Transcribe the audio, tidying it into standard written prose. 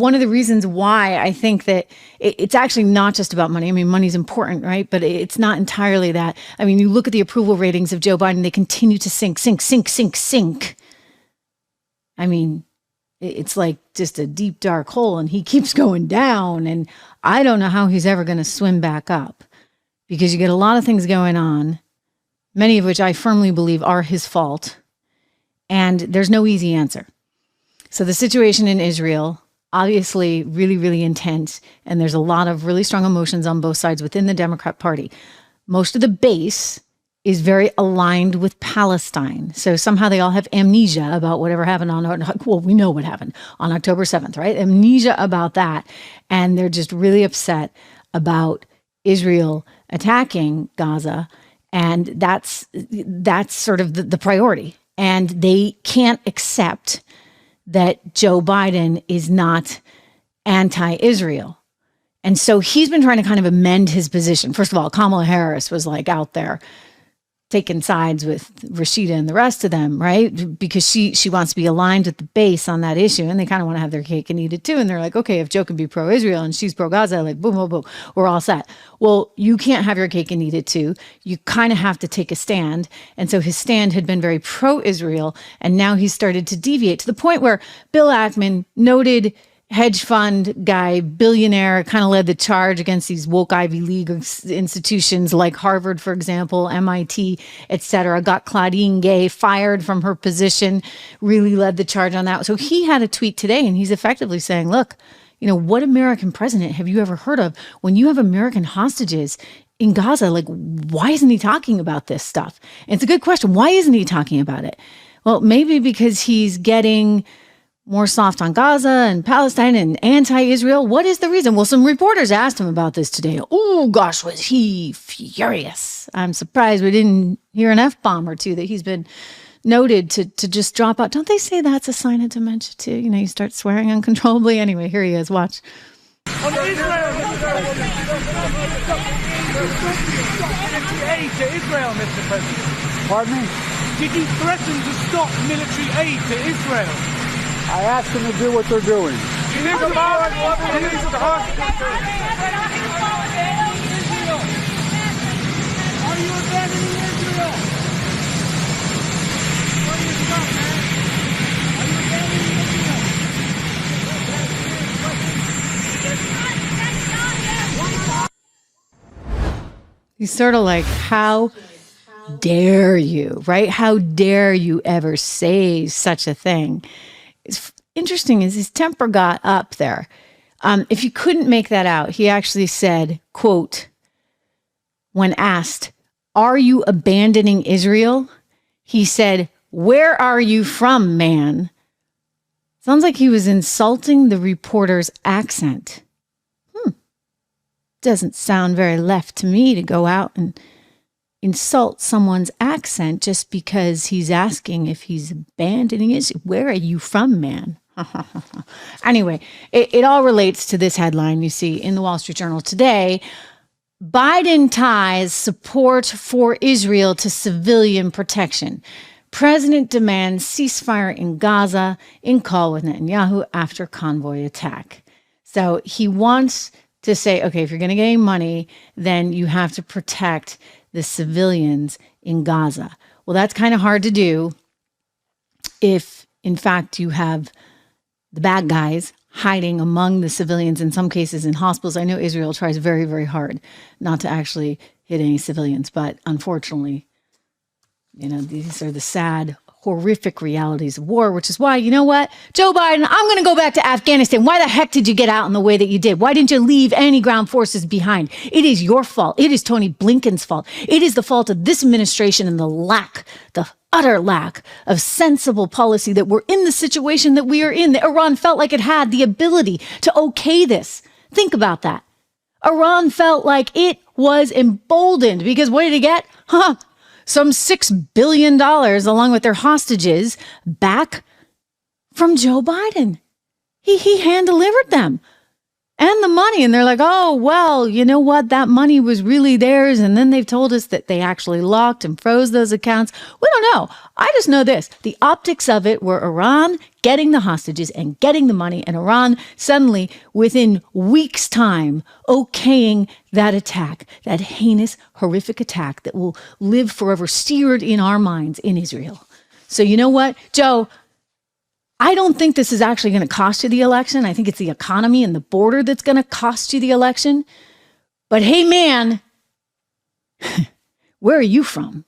one of the reasons why I think that it's actually not just about money. I mean, money's important, right? But it's not entirely that. I mean, you look at the approval ratings of Joe Biden, they continue to sink. I mean, it's like just a deep, dark hole, and he keeps going down. And I don't know how he's ever going to swim back up, because you get a lot of things going on, many of which I firmly believe are his fault. And there's no easy answer. So the situation in Israel, obviously really, really intense. And there's a lot of really strong emotions on both sides within the Democrat Party. Most of the base is very aligned with Palestine. So somehow they all have amnesia about whatever happened well, we know what happened on October 7th, right? Amnesia about that. And they're just really upset about Israel attacking Gaza. And that's sort of the priority. And they can't accept that Joe Biden is not anti-Israel. And so he's been trying to kind of amend his position. First of all, Kamala Harris was like out there taking sides with Rashida and the rest of them, right? Because she wants to be aligned with the base on that issue, and they kind of want to have their cake and eat it too. And they're like, okay, if Joe can be pro-Israel and she's pro-Gaza, like boom, boom, boom, we're all set. Well, you can't have your cake and eat it too. You kind of have to take a stand. And so his stand had been very pro-Israel, and now he's started to deviate to the point where Bill Ackman, noted hedge fund guy, billionaire, kind of led the charge against these woke Ivy League institutions like Harvard, for example, MIT, etc. Got Claudine Gay fired from her position, really led the charge on that. So he had a tweet today, and he's effectively saying, look, you know, what American president have you ever heard of when you have American hostages in Gaza? Like, why isn't he talking about this stuff? And it's a good question. Why isn't he talking about it? Well, maybe because he's getting more soft on Gaza and Palestine and anti-Israel. What is the reason? Well, some reporters asked him about this today. Oh, gosh, was he furious. I'm surprised we didn't hear an F-bomb or two that he's been noted to just drop out. Don't they say that's a sign of dementia too? You know, you start swearing uncontrollably. Anyway, here he is. Watch. On Israel, aid to Israel, Mr. President. Pardon me? Did you threaten to stop military aid to Israel? I asked them to do what they're doing. You need to follow what the needs to hostages. Are you abandoning Israel? What do you stop, man? Are you abandoning Israel? He's sort of like, how dare you, right? How dare you ever say such a thing? It's interesting is his temper got up there. If you couldn't make that out, he actually said, quote, when asked, are you abandoning Israel? He said, where are you from, man? Sounds like he was insulting the reporter's accent. Doesn't sound very left to me to go out and insult someone's accent just because he's asking if he's abandoning it. Where are you from, man? Anyway, it all relates to this headline you see in the Wall Street Journal today. Biden ties support for Israel to civilian protection. President demands ceasefire in Gaza in call with Netanyahu after convoy attack. So he wants to say, okay, if you're going to get any money, then you have to protect the civilians in Gaza. Well, that's kind of hard to do if, in fact, you have the bad guys hiding among the civilians, in some cases in hospitals. I know Israel tries very, very hard not to actually hit any civilians, but unfortunately, you know, these are the sad, horrific realities of war, which is why, you know what, Joe Biden, I'm going to go back to Afghanistan. Why the heck did you get out in the way that you did? Why didn't you leave any ground forces behind? It is your fault. It is Tony Blinken's fault. It is the fault of this administration and the utter lack of sensible policy that we're in the situation that we are in. That Iran felt like it had the ability to okay this. Think about that. Iran felt like it was emboldened because what did it get? Some $6 billion along with their hostages back from Joe Biden. He hand delivered them. and the money. And they're like, oh, well, you know what? That money was really theirs. And then they've told us that they actually locked and froze those accounts. We don't know. I just know this. The optics of it were Iran getting the hostages and getting the money, and Iran suddenly, within weeks' time, okaying that attack, that heinous, horrific attack that will live forever seared in our minds in Israel. So you know what, Joe? I don't think this is actually going to cost you the election. I think it's the economy and the border that's going to cost you the election. But hey, man, where are you from?